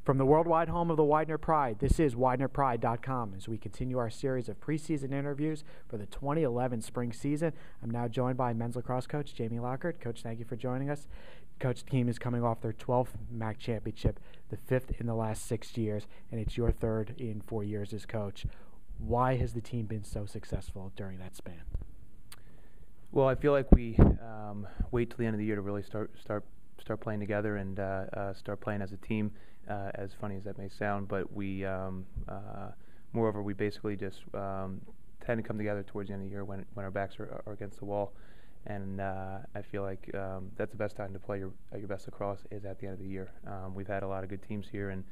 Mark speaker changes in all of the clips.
Speaker 1: From the worldwide home of the Widener Pride, this is WidenerPride.com. As we continue our series of preseason interviews for the 2011 spring season, I'm now joined by men's lacrosse coach Jamie Lockhart. Coach, thank you for joining us. Coach, the team is coming off their 12th MAC championship, the 5th in the last 6 years, and it's your 3rd in 4 years as coach. Why has the team been so successful during that span?
Speaker 2: Well, I feel like we wait till the end of the year to really start playing together and start playing as a team. As funny as that may sound, but we, moreover, we basically just tend to come together towards the end of the year when our backs are against the wall, and I feel like that's the best time to play your best lacrosse is at the end of the year. We've had a lot of good teams here and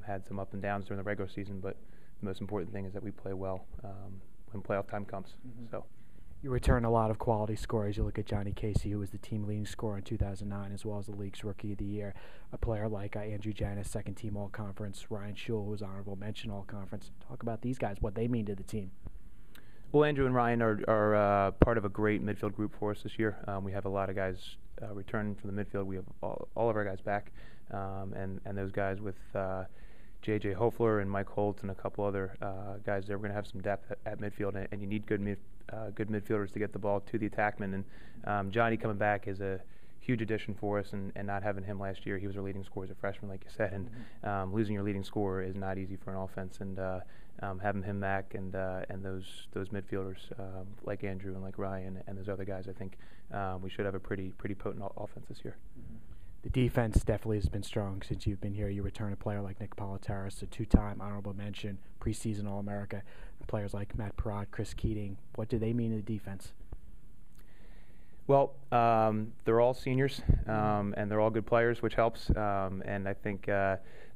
Speaker 2: had some up and downs during the regular season, but the most important thing is that we play well when playoff time comes.
Speaker 1: Mm-hmm.
Speaker 2: So.
Speaker 1: You return a lot of quality scorers. You look at Johnny Casey, who was the team leading scorer in 2009, as well as the league's Rookie of the Year. A player like Andrew Janis, second-team All-Conference. Ryan Schuhl, who was honorable mention All-Conference. Talk about these guys, what they mean to the team.
Speaker 2: Well, Andrew and Ryan are part of a great midfield group for us this year. We have a lot of guys returning from the midfield. We have all of our guys back, and those guys with J.J. Hofler and Mike Holt and a couple other guys there. We're going to have some depth at midfield, and you need good midfielders to get the ball to the attackmen. And Johnny coming back is a huge addition for us, and not having him last year, he was our leading scorer as a freshman, like you said, and losing your leading scorer is not easy for an offense. And having him back and those midfielders like Andrew and like Ryan and those other guys, I think we should have a pretty potent offense this year.
Speaker 1: Mm-hmm. The defense definitely has been strong since you've been here. You return a player like Nick Politaris, a 2-time honorable mention, preseason All-America. Players like Matt Perrott, Chris Keating. What do they mean to the defense?
Speaker 2: Well, they're all seniors, and they're all good players, which helps. And I think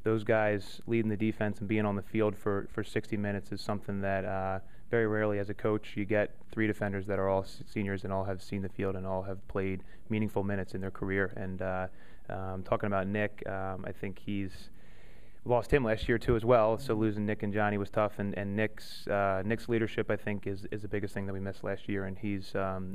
Speaker 2: those guys leading the defense and being on the field for 60 minutes is something that very rarely as a coach you get 3 defenders that are all seniors and all have seen the field and all have played meaningful minutes in their career. And talking about Nick, I think he's lost him last year too as well, so losing Nick and Johnny was tough, and Nick's leadership I think is the biggest thing that we missed last year, and he's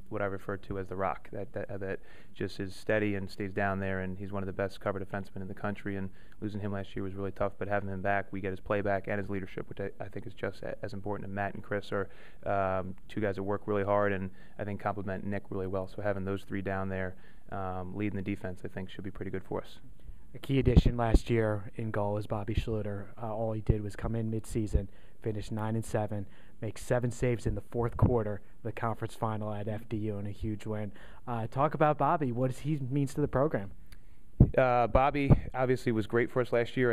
Speaker 2: what I refer to as the rock that just is steady and stays down there, and he's one of the best cover defensemen in the country, and losing him last year was really tough, but having him back, we get his play back and his leadership, which I think is just as important. And Matt and Chris are 2 guys that work really hard and I think complement Nick really well, so having those 3 down there leading the defense I think should be pretty good for us.
Speaker 1: A key addition last year in goal is Bobby Schluter. All he did was come in mid-season, finish 9-7, make 7 saves in the 4th quarter, the conference final at FDU, and a huge win. Talk about Bobby. What he means to the program.
Speaker 2: Bobby obviously was great for us last year.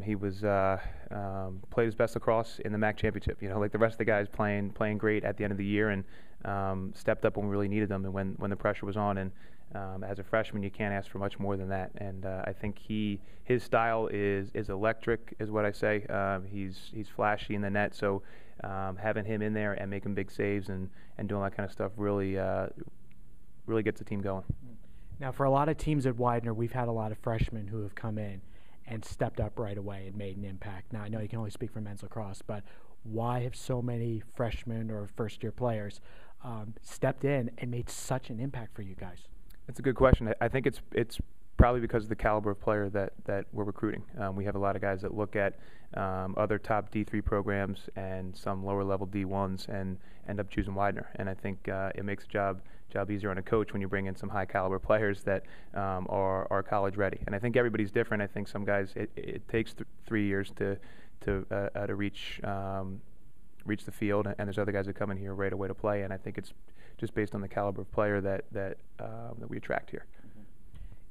Speaker 2: He was played his best lacrosse in the MAC championship. You know, like the rest of the guys playing great at the end of the year, and stepped up when we really needed them and when the pressure was on. And as a freshman, you can't ask for much more than that. And I think his style is electric, is what I say. He's flashy in the net, so having him in there and making big saves and doing that kind of stuff really gets the team going.
Speaker 1: Now, for a lot of teams at Widener, we've had a lot of freshmen who have come in and stepped up right away and made an impact. Now, I know you can only speak for men's lacrosse, but why have so many freshmen or first-year players stepped in and made such an impact for you guys?
Speaker 2: That's a good question. I think it's probably because of the caliber of player that we're recruiting. We have a lot of guys that look at other top D3 programs and some lower-level D1s and end up choosing Widener. And I think it makes the job easier on a coach when you bring in some high-caliber players that are college-ready. And I think everybody's different. I think some guys it takes 3 years to reach the field, and there's other guys that come in here right away to play. And I think it's just based on the caliber of player that we attract here.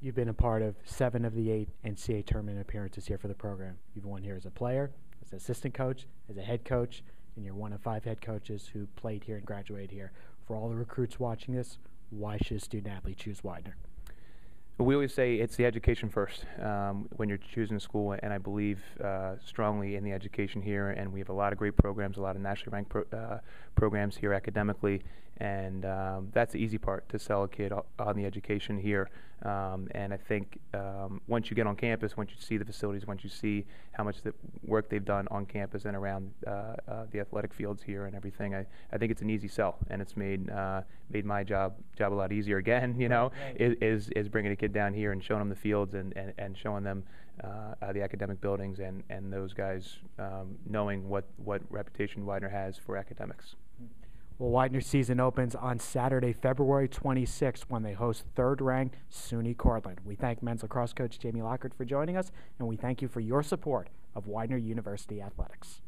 Speaker 1: You've been a part of 7 of the 8 NCAA tournament appearances here for the program. You've won here as a player, as an assistant coach, as a head coach, and you're one of 5 head coaches who played here and graduated here. For all the recruits watching this, why should a student-athlete choose Widener?
Speaker 2: We always say it's the education first when you're choosing a school, and I believe strongly in the education here, and we have a lot of great programs, a lot of nationally ranked programs here academically, and that's the easy part, to sell a kid on the education here. And I think once you get on campus, once you see the facilities, once you see how much the work they've done on campus and around the athletic fields here and everything, I think it's an easy sell, and it's made my job a lot easier again, you know, is bringing a kid down here and showing them the fields and showing them the academic buildings and those guys knowing what reputation Widener has for academics.
Speaker 1: Well, Widener's season opens on Saturday, February 26th, when they host third-ranked SUNY Cortland. We thank men's lacrosse coach Jamie Lockhart for joining us, and we thank you for your support of Widener University Athletics.